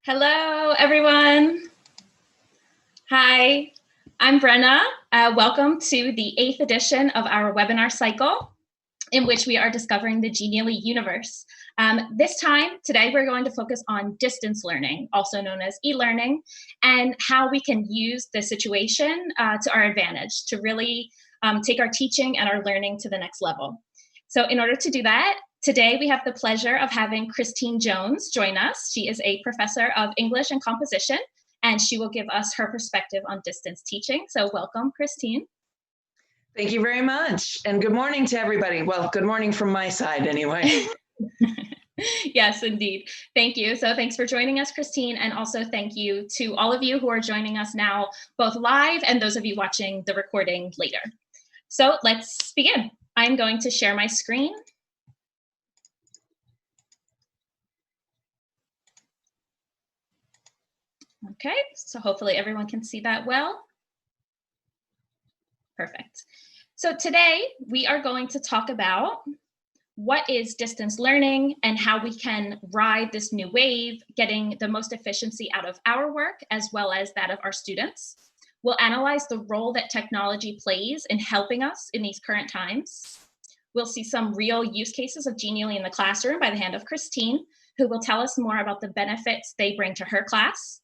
Hello, everyone. Hi, I'm Brenna. Welcome to the 8th edition of our webinar cycle, in which we are discovering the Genially universe. Today, we're going to focus on distance learning, also known as e-learning, and how we can use the situation to our advantage to really take our teaching and our learning to the next level. So in order to do that, today we have the pleasure of having Christine Jones join us. She is a professor of English and composition, and she will give us her perspective on distance teaching. So welcome, Christine. Thank you very much. And good morning to everybody. Well, good morning from my side anyway. Yes, indeed. Thank you. So thanks for joining us, Christine. And also thank you to all of you who are joining us now, both live and those of you watching the recording later. So let's begin. I'm going to share my screen. Okay, so hopefully everyone can see that well. Perfect. So today we are going to talk about what is distance learning and how we can ride this new wave, getting the most efficiency out of our work as well as that of our students. We'll analyze the role that technology plays in helping us in these current times. We'll see some real use cases of Genially in the classroom by the hand of Christine, who will tell us more about the benefits they bring to her class.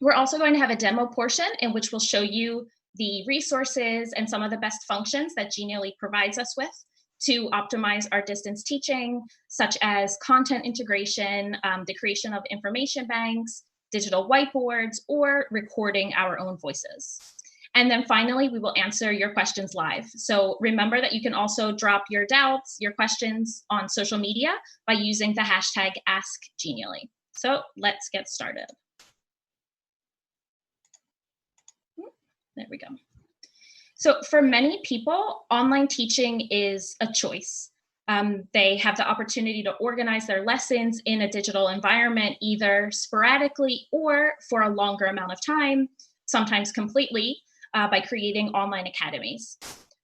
We're also going to have a demo portion in which we'll show you the resources and some of the best functions that Genially provides us with to optimize our distance teaching, such as content integration, the creation of information banks, digital whiteboards, or recording our own voices. And then finally, we will answer your questions live. So remember that you can also drop your doubts, your questions on social media by using the hashtag AskGenially. So let's get started. There we go. So for many people, online teaching is a choice. They have the opportunity to organize their lessons in a digital environment, either sporadically or for a longer amount of time, sometimes completely, by creating online academies.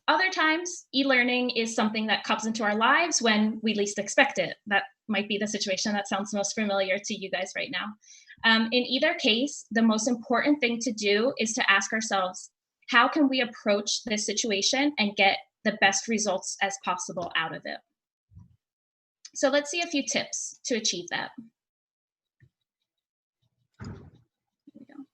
Other times, e-learning is something that comes into our lives when we least expect it. That might be the situation that sounds most familiar to you guys right now. In either case, the most important thing to do is to ask ourselves, how can we approach this situation and get the best results as possible out of it? So let's see a few tips to achieve that. There we go.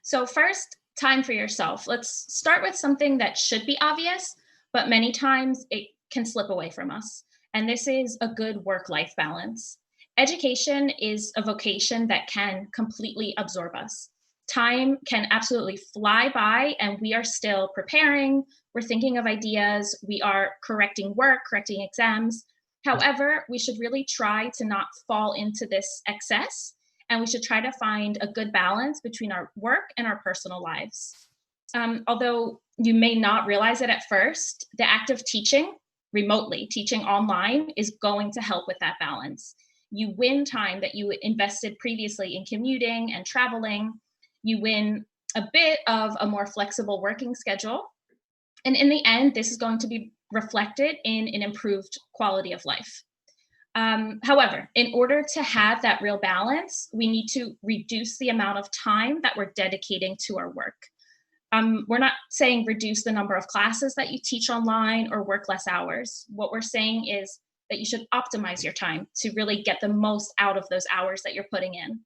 So first, time for yourself. Let's start with something that should be obvious, but many times it can slip away from us. And this is a good work-life balance. Education is a vocation that can completely absorb us. Time can absolutely fly by and we are still preparing, we're thinking of ideas, we are correcting work, correcting exams. However, we should really try to not fall into this excess, and we should try to find a good balance between our work and our personal lives. Although you may not realize it at first, the act of teaching remotely, teaching online, is going to help with that balance. You win time that you invested previously in commuting and traveling. You win a bit of a more flexible working schedule. And in the end, this is going to be reflected in an improved quality of life. However, in order to have that real balance, we need to reduce the amount of time that we're dedicating to our work. We're not saying reduce the number of classes that you teach online or work less hours. What we're saying is that you should optimize your time to really get the most out of those hours that you're putting in.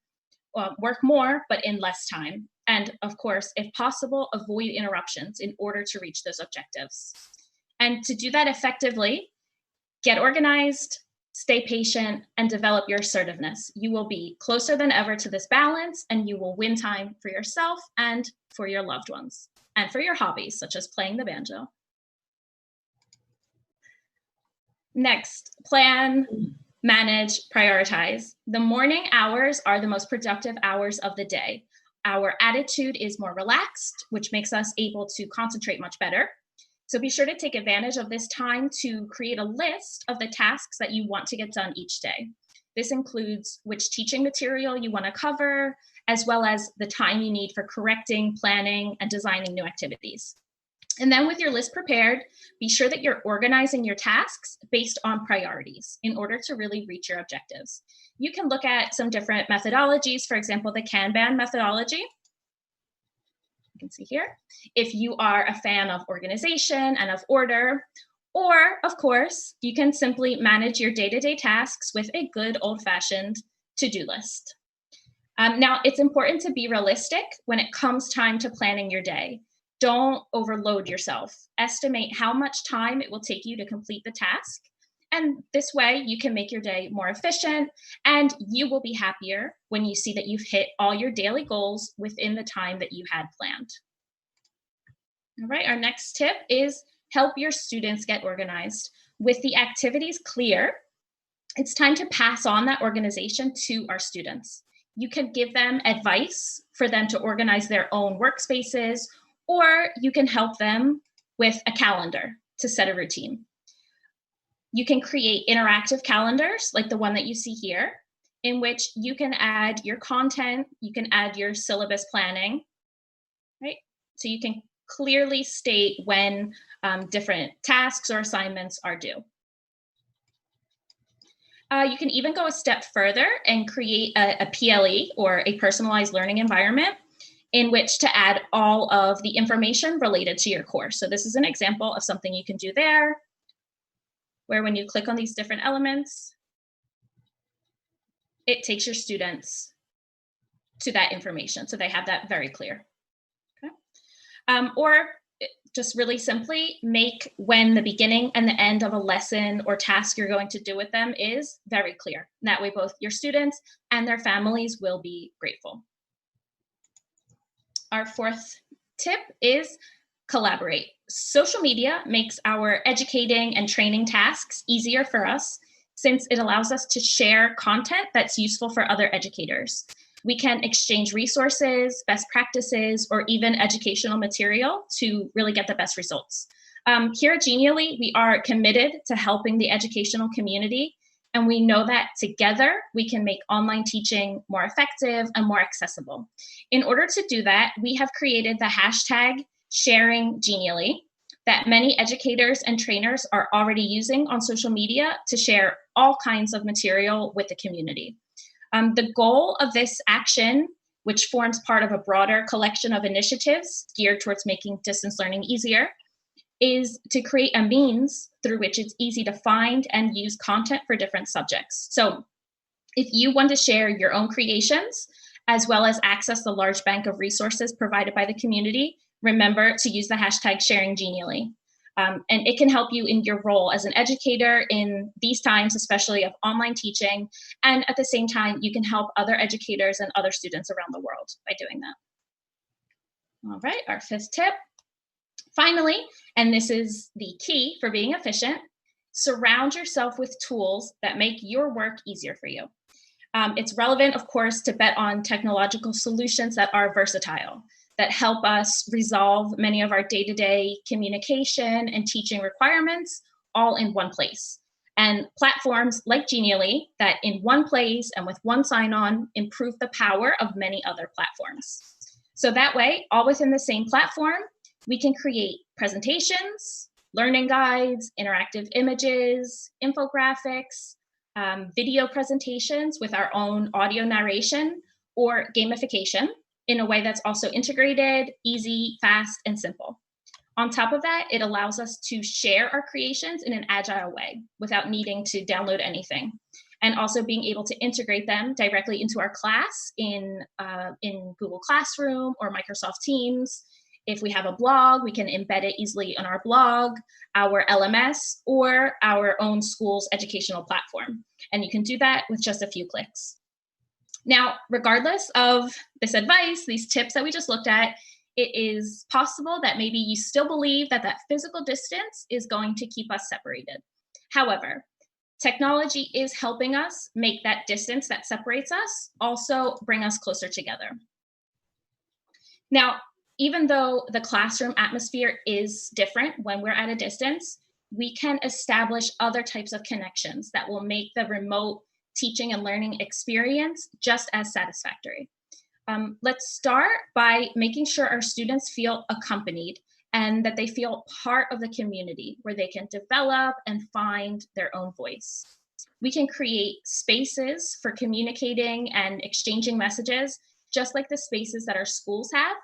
Work more, but in less time. And of course, if possible, avoid interruptions in order to reach those objectives. And to do that effectively, get organized, stay patient, and develop your assertiveness. You will be closer than ever to this balance, and you will win time for yourself and for your loved ones, and for your hobbies, such as playing the banjo. Next, plan, manage, prioritize. The morning hours are the most productive hours of the day. Our attitude is more relaxed, which makes us able to concentrate much better. So be sure to take advantage of this time to create a list of the tasks that you want to get done each day. This includes which teaching material you want to cover, as well as the time you need for correcting, planning, and designing new activities. And then with your list prepared, be sure that you're organizing your tasks based on priorities in order to really reach your objectives. You can look at some different methodologies, for example, the Kanban methodology. You can see here. If you are a fan of organization and of order, or of course, you can simply manage your day-to-day tasks with a good old-fashioned to-do list. Now, it's important to be realistic when it comes time to planning your day. Don't overload yourself. Estimate how much time it will take you to complete the task. And this way, you can make your day more efficient, and you will be happier when you see that you've hit all your daily goals within the time that you had planned. All right, our next tip is help your students get organized. With the activities clear, it's time to pass on that organization to our students. You can give them advice for them to organize their own workspaces, or you can help them with a calendar to set a routine. You can create interactive calendars like the one that you see here, in which you can add your content, you can add your syllabus planning, right? So you can clearly state when different tasks or assignments are due. You can even go a step further and create a PLE, or a personalized learning environment, in which to add all of the information related to your course. So this is an example of something you can do there, where when you click on these different elements, it takes your students to that information. So they have that very clear. Okay. Or just really simply make when the beginning and the end of a lesson or task you're going to do with them is very clear. That way, both your students and their families will be grateful. Our fourth tip is collaborate. Social media makes our educating and training tasks easier for us, since it allows us to share content that's useful for other educators. We can exchange resources, best practices, or even educational material to really get the best results. Here at Genially, we are committed to helping the educational community, and we know that together we can make online teaching more effective and more accessible. In order to do that, we have created the hashtag #SharingGenially that many educators and trainers are already using on social media to share all kinds of material with the community. The goal of this action, which forms part of a broader collection of initiatives geared towards making distance learning easier, is to create a means through which it's easy to find and use content for different subjects. So if you want to share your own creations, as well as access the large bank of resources provided by the community, remember to use the hashtag #SharingGenially. And it can help you in your role as an educator in these times, especially of online teaching. And at the same time, you can help other educators and other students around the world by doing that. All right, our fifth tip. Finally, and this is the key for being efficient, surround yourself with tools that make your work easier for you. It's relevant, of course, to bet on technological solutions that are versatile, that help us resolve many of our day-to-day communication and teaching requirements all in one place. And platforms like Genially that in one place and with one sign-on improve the power of many other platforms. So that way, all within the same platform, we can create presentations, learning guides, interactive images, infographics, video presentations with our own audio narration, or gamification in a way that's also integrated, easy, fast, and simple. On top of that, it allows us to share our creations in an agile way without needing to download anything, and also being able to integrate them directly into our class in Google Classroom or Microsoft Teams. If we have a blog, we can embed it easily on our blog, our LMS, or our own school's educational platform. And you can do that with just a few clicks. Now, regardless of this advice, these tips that we just looked at, it is possible that maybe you still believe that that physical distance is going to keep us separated. However, technology is helping us make that distance that separates us also bring us closer together. Now, even though the classroom atmosphere is different when we're at a distance, we can establish other types of connections that will make the remote teaching and learning experience just as satisfactory. Let's start by making sure our students feel accompanied and that they feel part of the community where they can develop and find their own voice. We can create spaces for communicating and exchanging messages, just like the spaces that our schools have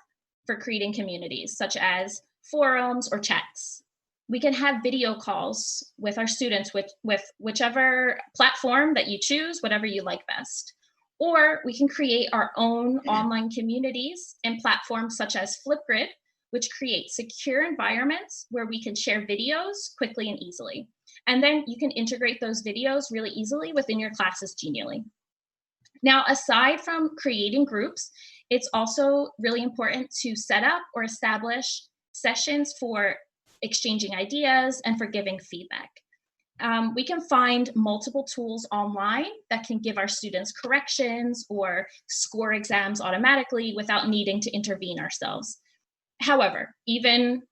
for creating communities, such as forums or chats. We can have video calls with our students with whichever platform that you choose, whatever you like best. Or we can create our own online communities in platforms such as Flipgrid, which create secure environments where we can share videos quickly and easily. And then you can integrate those videos really easily within your classes genially. Now, aside from creating groups, it's also really important to set up or establish sessions for exchanging ideas and for giving feedback. We can find multiple tools online that can give our students corrections or score exams automatically without needing to intervene ourselves. However, even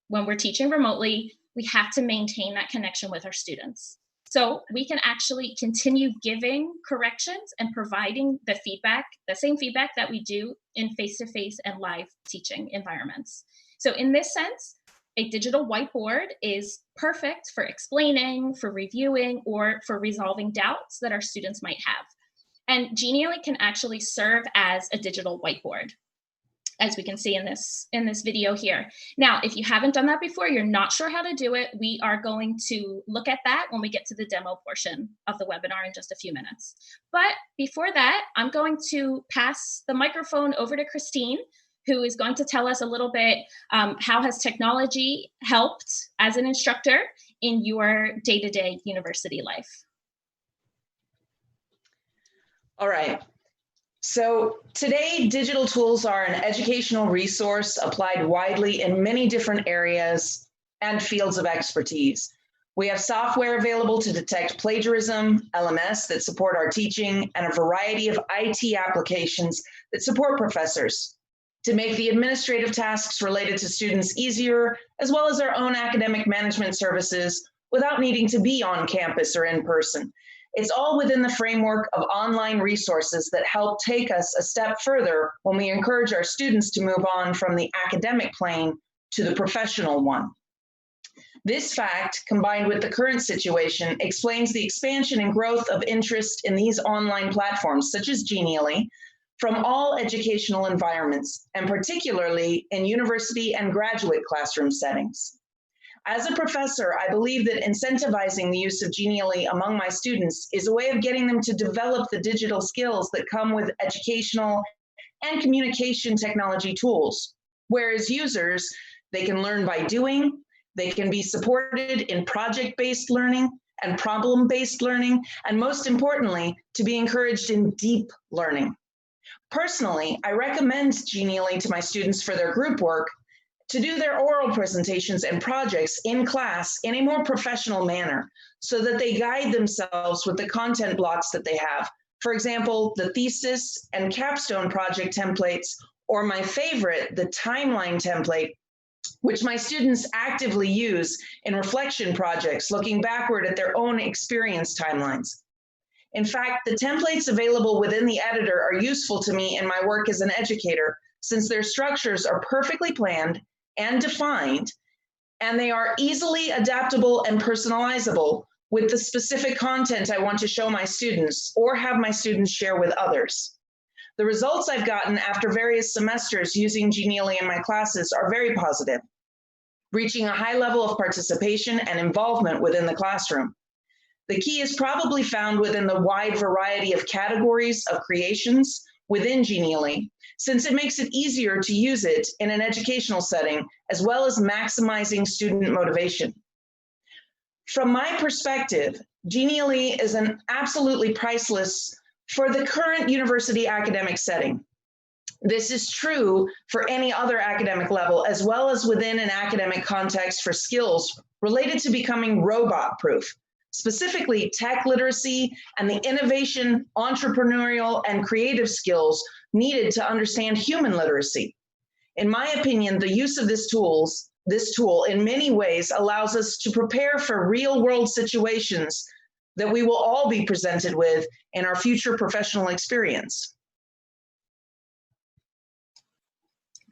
when we're teaching remotely, we have to maintain that connection with our students. So we can actually continue giving corrections and providing the feedback, the same feedback that we do in face-to-face and live teaching environments. So in this sense, a digital whiteboard is perfect for explaining, for reviewing, or for resolving doubts that our students might have. And Genially can actually serve as a digital whiteboard, as we can see in this video here. Now, if you haven't done that before, you're not sure how to do it, we are going to look at that when we get to the demo portion of the webinar in just a few minutes. But before that, I'm going to pass the microphone over to Christine, who is going to tell us a little bit how has technology helped as an instructor in your day-to-day university life. All right. So today, digital tools are an educational resource applied widely in many different areas and fields of expertise. We have software available to detect plagiarism, LMS that support our teaching, and a variety of IT applications that support professors to make the administrative tasks related to students easier, as well as our own academic management services without needing to be on campus or in person. It's all within the framework of online resources that help take us a step further when we encourage our students to move on from the academic plane to the professional one. This fact, combined with the current situation, explains the expansion and growth of interest in these online platforms, such as Genially, from all educational environments, and particularly in university and graduate classroom settings. As a professor, I believe that incentivizing the use of Genially among my students is a way of getting them to develop the digital skills that come with educational and communication technology tools. Whereas users, they can learn by doing, they can be supported in project-based learning and problem-based learning, and most importantly, to be encouraged in deep learning. Personally, I recommend Genially to my students for their group work, to do their oral presentations and projects in class in a more professional manner so that they guide themselves with the content blocks that they have. For example, the thesis and capstone project templates, or my favorite, the timeline template, which my students actively use in reflection projects, looking backward at their own experience timelines. In fact, the templates available within the editor are useful to me in my work as an educator, since their structures are perfectly planned and defined, and they are easily adaptable and personalizable with the specific content I want to show my students or have my students share with others. The results I've gotten after various semesters using Genially in my classes are very positive, reaching a high level of participation and involvement within the classroom. The key is probably found within the wide variety of categories of creations within Genially, since it makes it easier to use it in an educational setting, as well as maximizing student motivation. From my perspective, Genially is an absolutely priceless for the current university academic setting. This is true for any other academic level, as well as within an academic context for skills related to becoming robot-proof, specifically tech literacy and the innovation, entrepreneurial, and creative skills needed to understand human literacy. In my opinion, the use of this tool in many ways allows us to prepare for real-world situations that we will all be presented with in our future professional experience.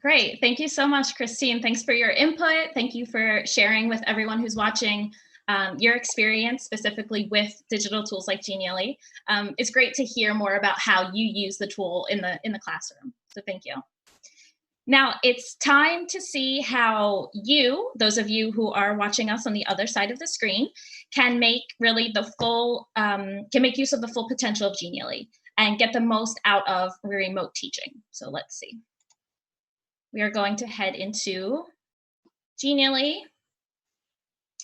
Great. Thank you so much, Christine. Thanks for your input. Thank you for sharing with everyone who's watching your experience specifically with digital tools like Genially. It's great to hear more about how you use the tool in the classroom. So thank you. Now it's time to see how you, those of you who are watching us on the other side of the screen, can make really the full, can make use of the full potential of Genially and get the most out of remote teaching. So let's see. We are going to head into Genially.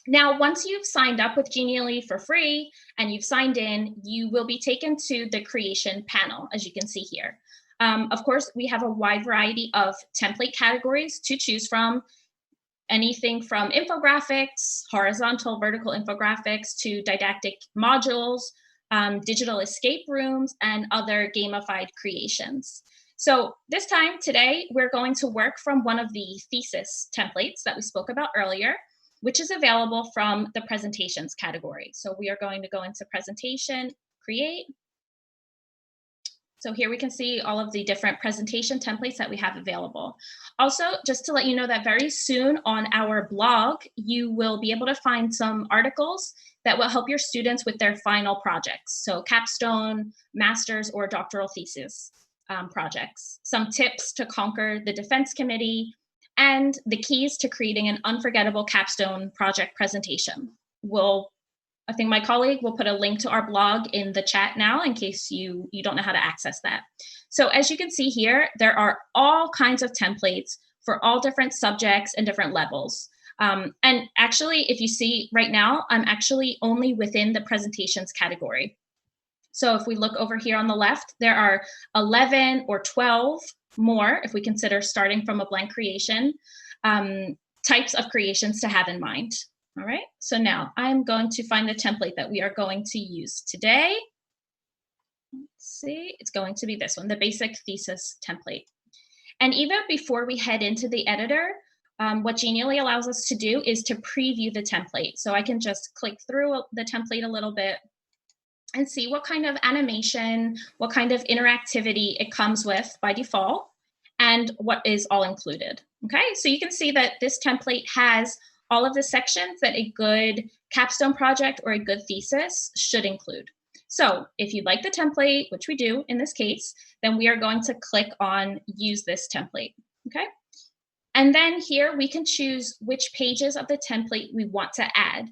Now, once you've signed up with Genially for free and you've signed in, you will be taken to the creation panel, as you can see here. Of course, we have a wide variety of template categories to choose from, anything from infographics, horizontal, vertical infographics, to didactic modules, digital escape rooms, and other gamified creations. So this time, today, we're going to work from one of the thesis templates that we spoke about earlier, which is available from the presentations category. So we are going to go into presentation, create. So here we can see all of the different presentation templates that we have available. Also, just to let you know that very soon on our blog, you will be able to find some articles that will help your students with their final projects. So capstone, master's, or doctoral thesis projects. Some tips to conquer the defense committee, and the keys to creating an unforgettable capstone project presentation. I think my colleague will put a link to our blog in the chat now in case you don't know how to access that. So as you can see here, there are all kinds of templates for all different subjects and different levels. And actually, if you see right now, I'm actually only within the presentations category. So if we look over here on the left, there are 11 or 12 more, if we consider starting from a blank creation, types of creations to have in mind. All right, so now I'm going to find the template that we are going to use today. Let's see, it's going to be this one, the basic thesis template. And even before we head into the editor, what Genially allows us to do is to preview the template. So I can just click through the template a little bit and see what kind of animation, what kind of interactivity it comes with by default, and what is all included. Okay, so you can see that this template has all of the sections that a good capstone project or a good thesis should include. So if you like the template, which we do in this case, then we are going to click on Use this template, okay? And then here we can choose which pages of the template we want to add.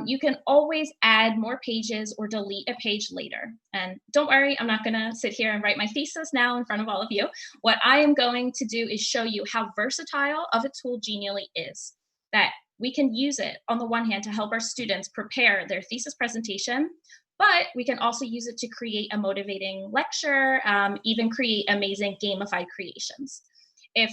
You can always add more pages or delete a page later. And don't worry, I'm not gonna sit here and write my thesis now in front of all of you. What I am going to do is show you how versatile of a tool Genially is, that we can use it on the one hand to help our students prepare their thesis presentation, but we can also use it to create a motivating lecture, even create amazing gamified creations. If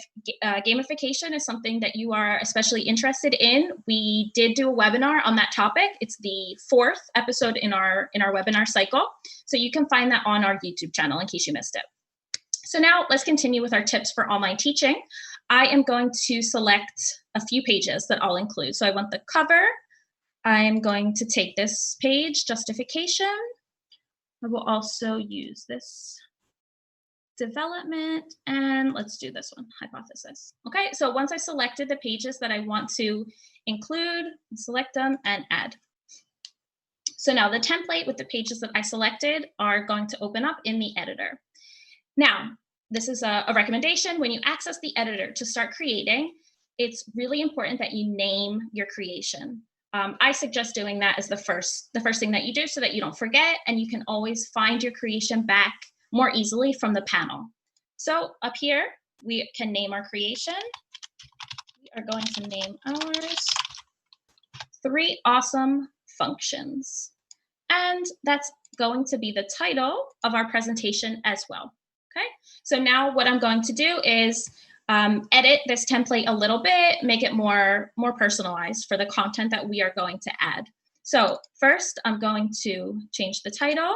gamification is something that you are especially interested in, we did do a webinar on that topic. It's the 4th episode in our webinar cycle. So you can find that on our YouTube channel in case you missed it. So now let's continue with our tips for online teaching. I am going to select a few pages that I'll include. So I want the cover. I am going to take this page, justification. I will also use this development, and let's do this one, hypothesis. Okay, so once I selected the pages that I want to include, select them and add. So now the template with the pages that I selected are going to open up in the editor. Now, this is a recommendation. When you access the editor to start creating, it's really important that you name your creation. I suggest doing that as the first thing that you do so that you don't forget, and you can always find your creation back more easily from the panel. So up here, we can name our creation. We are going to name ours 3 Awesome Functions. And that's going to be the title of our presentation as well. Okay, so now what I'm going to do is edit this template a little bit, make it more personalized for the content that we are going to add. So first, I'm going to change the title.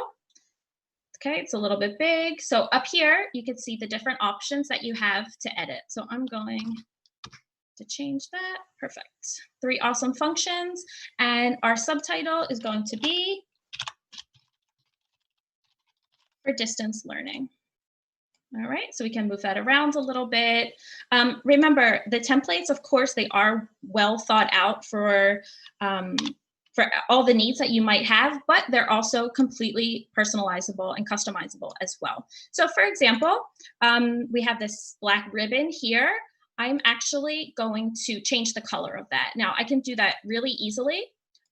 Okay, it's a little bit big. So up here, you can see the different options that you have to edit. So I'm going to change that. Perfect. 3 Awesome Functions. And our subtitle is going to be for distance learning. All right, so we can move that around a little bit. Remember, the templates, of course, they are well thought out for all the needs that you might have, but they're also completely personalizable and customizable as well. So for example, we have this black ribbon here. I'm actually going to change the color of that. Now, I can do that really easily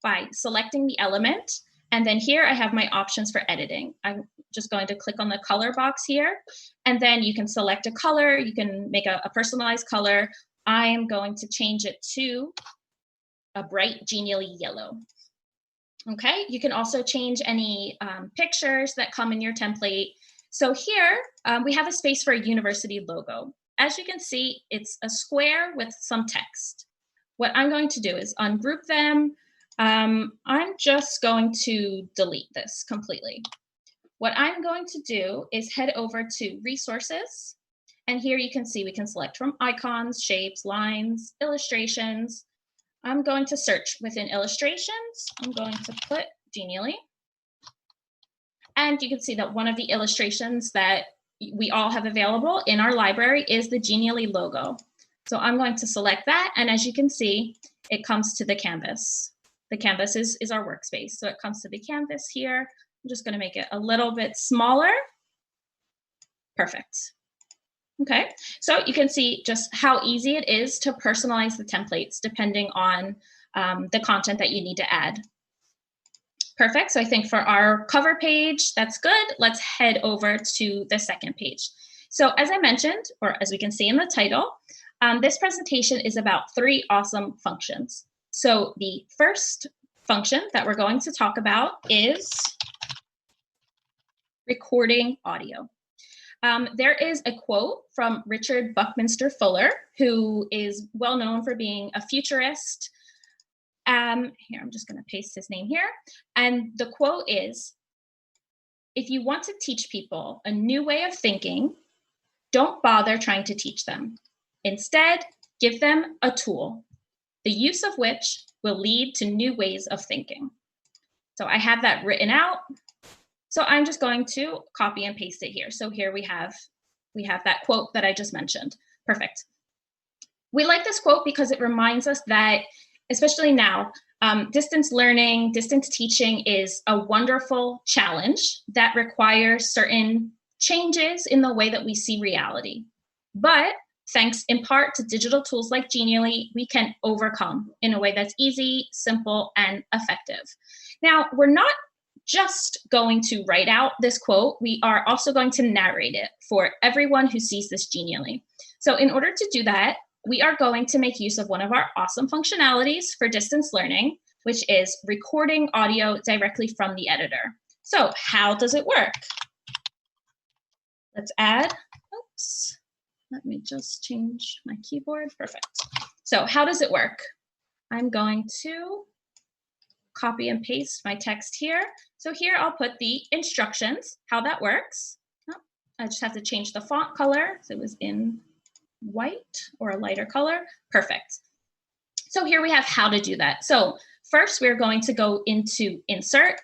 by selecting the element. And then here I have my options for editing. I'm just going to click on the color box here. And then you can select a color. You can make a personalized color. I am going to change it to a bright genially yellow. Okay, you can also change any pictures that come in your template. So here we have a space for a university logo. As you can see, it's a square with some text. What I'm going to do is ungroup them. I'm just going to delete this completely. What I'm going to do is head over to resources. And here you can see we can select from icons, shapes, lines, illustrations. I'm going to search within illustrations. I'm going to put Genially. And you can see that one of the illustrations that we all have available in our library is the Genially logo. So I'm going to select that. And as you can see, it comes to the canvas. The canvas is our workspace. So it comes to the canvas here. I'm just going to make it a little bit smaller. Perfect. Okay, so you can see just how easy it is to personalize the templates depending on the content that you need to add. Perfect, so I think for our cover page, that's good. Let's head over to the second page. So as I mentioned, or as we can see in the title, this presentation is about 3 awesome functions. So the first function that we're going to talk about is recording audio. There is a quote from Richard Buckminster Fuller, who is well known for being a futurist. Here, I'm just going to paste his name here. And the quote is, if you want to teach people a new way of thinking, don't bother trying to teach them. Instead, give them a tool, the use of which will lead to new ways of thinking. So I have that written out. So I'm just going to copy and paste it here. So here we have that quote that I just mentioned. Perfect. We like this quote because it reminds us that, especially now, distance learning, distance teaching is a wonderful challenge that requires certain changes in the way that we see reality. But thanks in part to digital tools like Genially, we can overcome in a way that's easy, simple, and effective. Now, we're not just going to write out this quote, we are also going to narrate it for everyone who sees this Genially. So in order to do that, we are going to make use of one of our awesome functionalities for distance learning, which is recording audio directly from the editor. So how does it work? Let's add, oops, let me just change my keyboard, perfect. So how does it work? I'm going to copy and paste my text here. So here I'll put the instructions, how that works. Oh, I just have to change the font color. So it was in white or a lighter color. Perfect. So here we have how to do that. So first we're going to go into insert.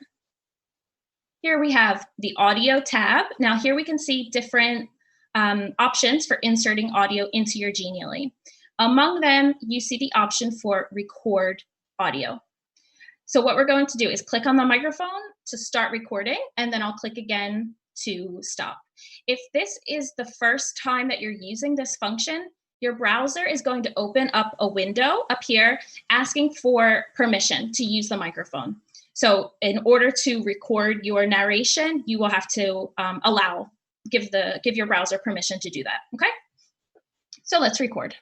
Here we have the audio tab. Now here we can see different options for inserting audio into your Genially. Among them, you see the option for record audio. So what we're going to do is click on the microphone to start recording, and then I'll click again to stop. If this is the first time that you're using this function, your browser is going to open up a window up here asking for permission to use the microphone. So in order to record your narration, you will have to give your browser permission to do that, okay? So let's record.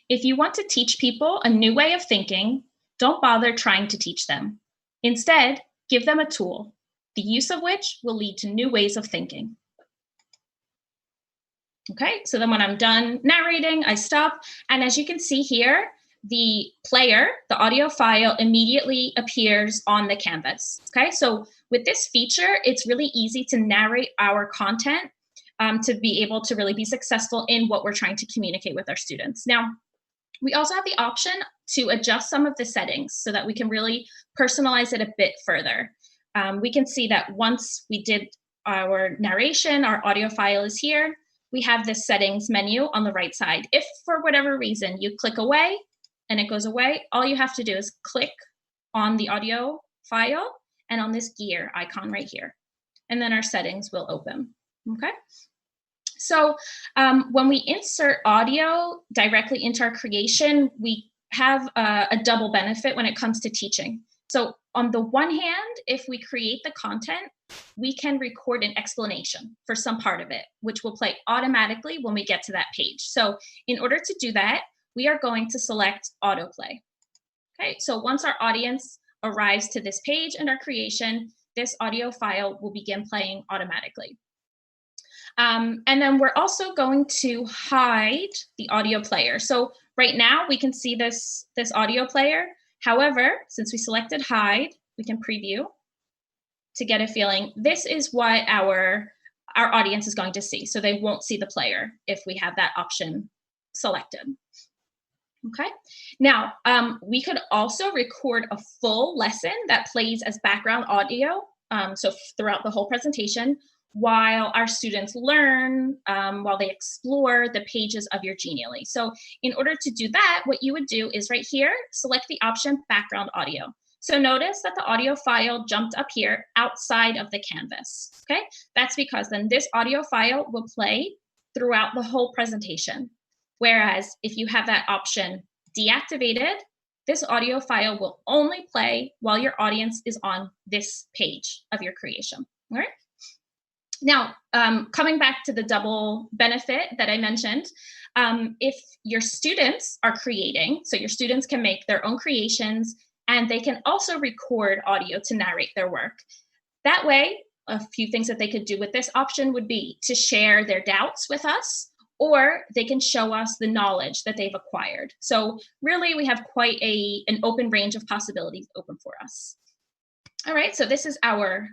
If you want to teach people a new way of thinking, don't bother trying to teach them. Instead, give them a tool, the use of which will lead to new ways of thinking. Okay, so then when I'm done narrating, I stop. And as you can see here, the player, the audio file, immediately appears on the canvas. Okay, so with this feature, it's really easy to narrate our content to be able to really be successful in what we're trying to communicate with our students. Now, we also have the option to adjust some of the settings so that we can really personalize it a bit further. We can see that once we did our narration, our audio file is here. We have this settings menu on the right side. If for whatever reason you click away and it goes away, all you have to do is click on the audio file and on this gear icon right here. And then our settings will open, okay? So when we insert audio directly into our creation, we have a double benefit when it comes to teaching. So on the one hand, if we create the content, we can record an explanation for some part of it, which will play automatically when we get to that page. So in order to do that, we are going to select autoplay. Okay, so once our audience arrives to this page in our creation, this audio file will begin playing automatically. And then we're also going to hide the audio player. So right now we can see this audio player. However, since we selected hide, we can preview to get a feeling. This is what our audience is going to see. So they won't see the player if we have that option selected. Okay, now we could also record a full lesson that plays as background audio, so throughout the whole presentation, while our students learn, while they explore the pages of your Genially. So in order to do that, what you would do is right here, select the option background audio. So notice that the audio file jumped up here outside of the canvas, okay? That's because then this audio file will play throughout the whole presentation. Whereas if you have that option deactivated, this audio file will only play while your audience is on this page of your creation, all right? Now, coming back to the double benefit that I mentioned, if your students are creating, so your students can make their own creations and they can also record audio to narrate their work. That way, a few things that they could do with this option would be to share their doubts with us, or they can show us the knowledge that they've acquired. So really, we have quite an open range of possibilities open for us. All right, so this is our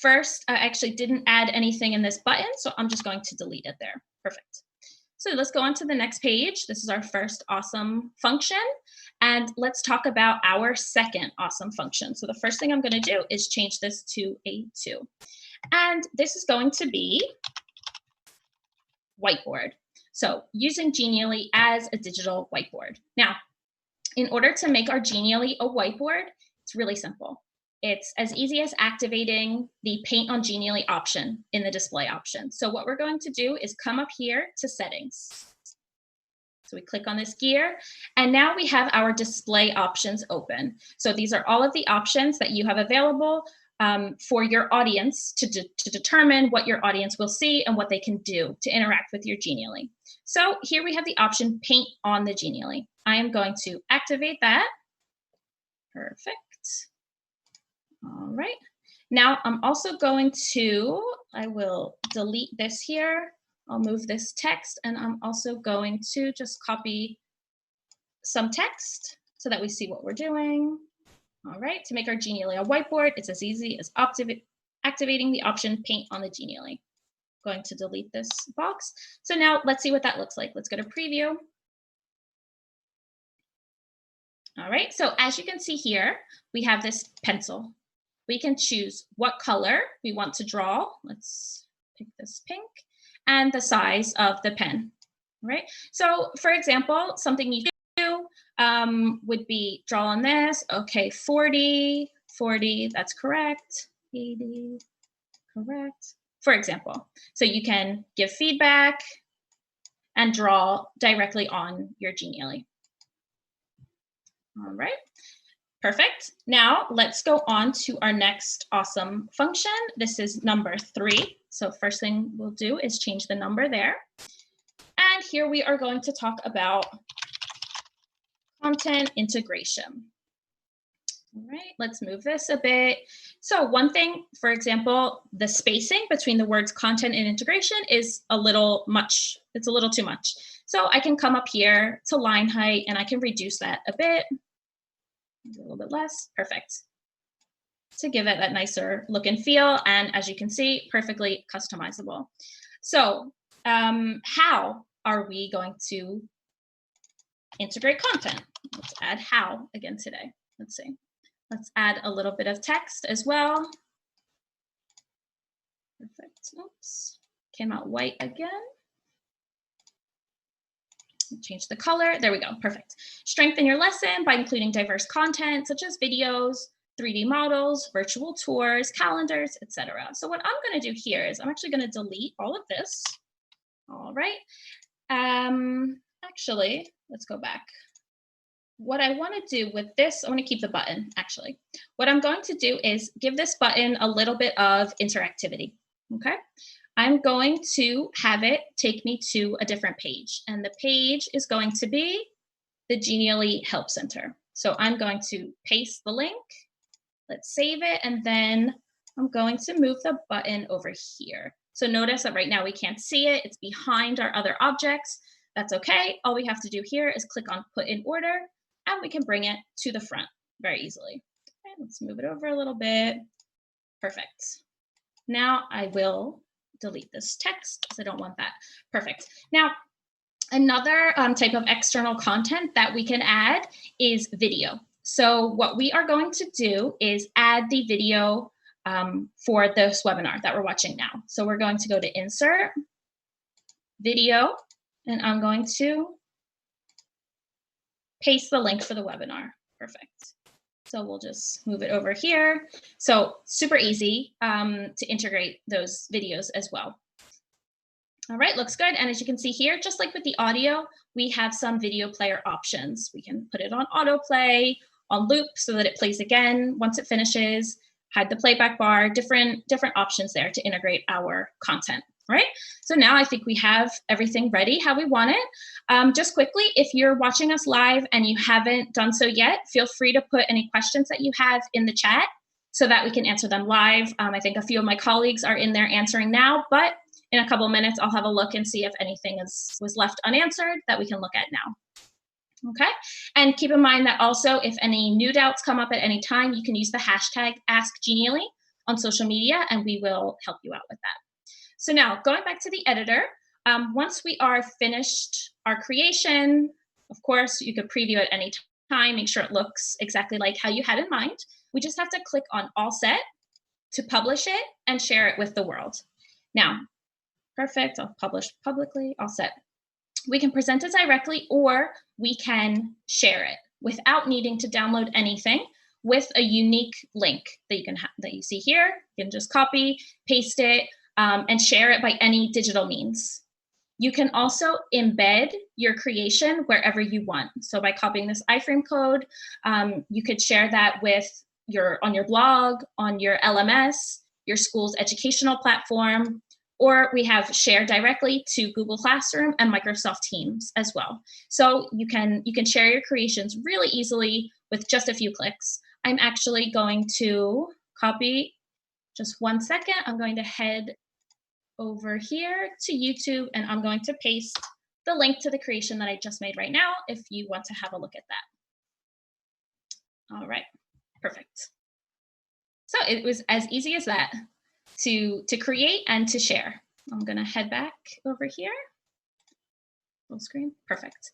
first. I actually didn't add anything in this button, so I'm just going to delete it there. Perfect. So let's go on to the next page. This is our first awesome function. And let's talk about our second awesome function. So the first thing I'm going to do is change this to a 2. And this is going to be whiteboard. So using Genially as a digital whiteboard. Now, in order to make our Genially a whiteboard, it's really simple. It's as easy as activating the Paint on Genially option in the display option. So what we're going to do is come up here to settings. So we click on this gear, and now we have our display options open. So these are all of the options that you have available for your audience to determine what your audience will see and what they can do to interact with your Genially. So here we have the option Paint on the Genially. I am going to activate that. Perfect. All right. Now I'm also going to, I will delete this here. I'll move this text, and I'm also going to just copy some text so that we see what we're doing. All right, to make our Genially a whiteboard, it's as easy as activating the option Paint on the Genially. Going to delete this box. So now let's see what that looks like. Let's go to preview. All right, so as you can see here, we have this pencil. We can choose what color we want to draw. Let's pick this pink, and the size of the pen. All right, so for example, something you do would be draw on this. Okay, 40, that's correct. 80, correct. For example, so you can give feedback and draw directly on your Genially. All right, perfect. Now let's go on to our next awesome function. This is number 3. So first thing we'll do is change the number there. And here we are going to talk about content integration. All right, let's move this a bit. So one thing, for example, the spacing between the words content and integration is a little much. It's a little too much. So I can come up here to line height and I can reduce that a bit. A little bit less. Perfect. To give it that nicer look and feel. And as you can see, perfectly customizable. So how are we going to integrate content? Let's add how again today. Let's see. Let's add a little bit of text as well. Perfect. Oops, came out white again. Change the color. There we go. Perfect. Strengthen your lesson by including diverse content such as videos, 3D models, virtual tours, calendars, etc. So what I'm going to do here is I'm actually going to delete all of this. All right. Actually, let's go back. What I want to do with this, I want to keep the button, actually. What I'm going to do is give this button a little bit of interactivity, okay? I'm going to have it take me to a different page, and the page is going to be the Genially Help Center. So I'm going to paste the link, let's save it, and then I'm going to move the button over here. So notice that right now we can't see it, it's behind our other objects. That's okay, all we have to do here is click on Put in Order, and we can bring it to the front very easily. Okay, let's move it over a little bit. Perfect. Now I will delete this text because I don't want that. Perfect. Now, another type of external content that we can add is video. So what we are going to do is add the video for this webinar that we're watching now. So we're going to go to Insert, Video, and I'm going to paste the link for the webinar. Perfect. So we'll just move it over here. So super easy to integrate those videos as well. All right, looks good. And as you can see here, just like with the audio, we have some video player options. We can put it on autoplay, on loop so that it plays again once it finishes, hide the playback bar, different options there to integrate our content. Right? So now I think we have everything ready how we want it. Just quickly, if you're watching us live and you haven't done so yet, feel free to put any questions that you have in the chat so that we can answer them live. I think a few of my colleagues are in there answering now, but in a couple of minutes, I'll have a look and see if anything was left unanswered that we can look at now. Okay, and keep in mind that also if any new doubts come up at any time, you can use the hashtag AskGenially on social media and we will help you out with that. So now going back to the editor, once we are finished our creation, of course, you could preview at any time, make sure it looks exactly like how you had in mind. We just have to click on All Set to publish it and share it with the world. Now, perfect, I'll publish publicly, all set. We can present it directly or we can share it without needing to download anything with a unique link that you see here. You can just copy, paste it, and share it by any digital means. You can also embed your creation wherever you want. So by copying this iframe code, you could share that with on your blog, on your LMS, your school's educational platform, or we have share directly to Google Classroom and Microsoft Teams as well. So you can share your creations really easily with just a few clicks. I'm actually going to copy, just 1 second, I'm going to head over here to YouTube and I'm going to paste the link to the creation that I just made right now if you want to have a look at that. All right, perfect. So it was as easy as that to create and to share. I'm gonna head back over here. Full screen, perfect.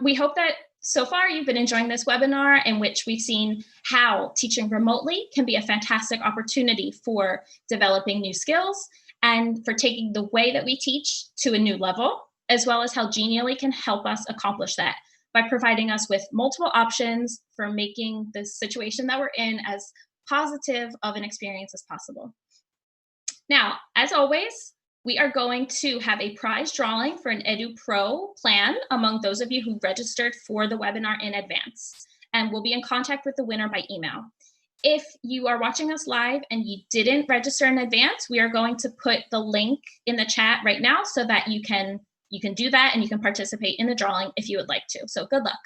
We hope that so far you've been enjoying this webinar in which we've seen how teaching remotely can be a fantastic opportunity for developing new skills and for taking the way that we teach to a new level, as well as how Genially can help us accomplish that by providing us with multiple options for making the situation that we're in as positive of an experience as possible. Now, as always, we are going to have a prize drawing for an EduPro plan among those of you who registered for the webinar in advance, and we'll be in contact with the winner by email. If you are watching us live and you didn't register in advance, we are going to put the link in the chat right now so that you can do that and you can participate in the drawing if you would like to. So good luck.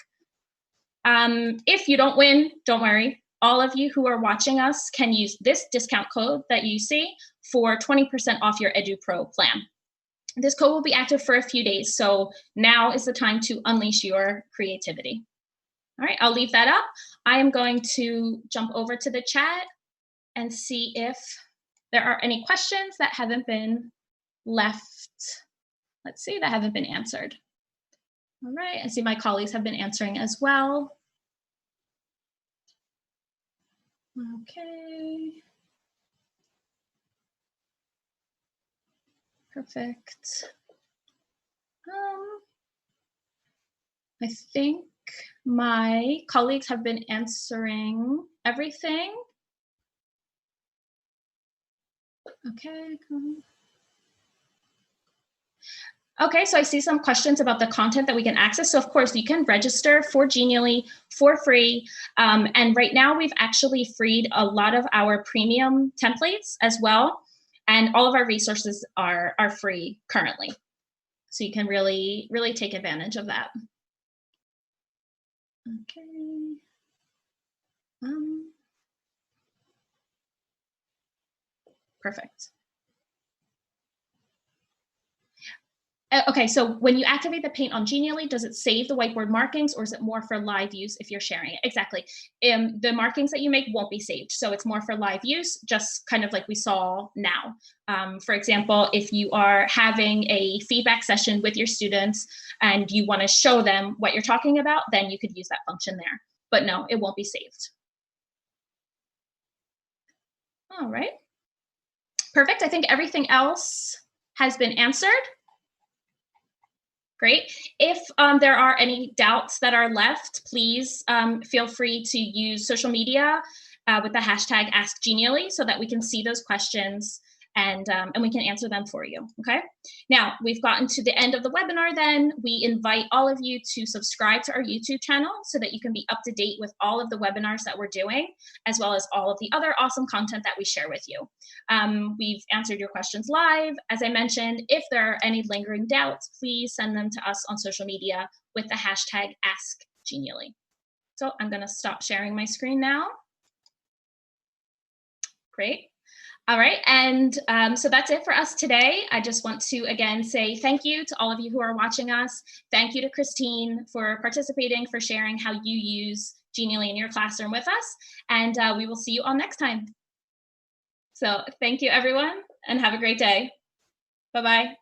If you don't win, don't worry. All of you who are watching us can use this discount code that you see for 20% off your EduPro plan. This code will be active for a few days, so now is the time to unleash your creativity. All right, I'll leave that up. I am going to jump over to the chat and see if there are any questions that haven't been left. Let's see, that haven't been answered. All right, I see my colleagues have been answering as well. Okay. Perfect. I think my colleagues have been answering everything. Okay. Okay, so I see some questions about the content that we can access. So of course, you can register for Genially for free. And right now we've actually freed a lot of our premium templates as well. And all of our resources are free currently. So you can really, really take advantage of that. Okay. Perfect. Okay, so when you activate the paint on Genially, does it save the whiteboard markings, or is it more for live use if you're sharing it? Exactly. The markings that you make won't be saved, so it's more for live use, just kind of like we saw now. For example, if you are having a feedback session with your students and you want to show them what you're talking about, then you could use that function there. But no, it won't be saved. All right. Perfect. I think everything else has been answered. Great. If there are any doubts that are left, please feel free to use social media with the hashtag AskGenially so that we can see those questions and we can answer them for you, okay? Now, we've gotten to the end of the webinar then. We invite all of you to subscribe to our YouTube channel so that you can be up to date with all of the webinars that we're doing, as well as all of the other awesome content that we share with you. We've answered your questions live. As I mentioned, if there are any lingering doubts, please send them to us on social media with the hashtag AskGenially. So I'm gonna stop sharing my screen now. Great. All right, and so that's it for us today. I just want to, again, say thank you to all of you who are watching us. Thank you to Christine for participating, for sharing how you use Genially in your classroom with us, and we will see you all next time. So thank you, everyone, and have a great day. Bye-bye.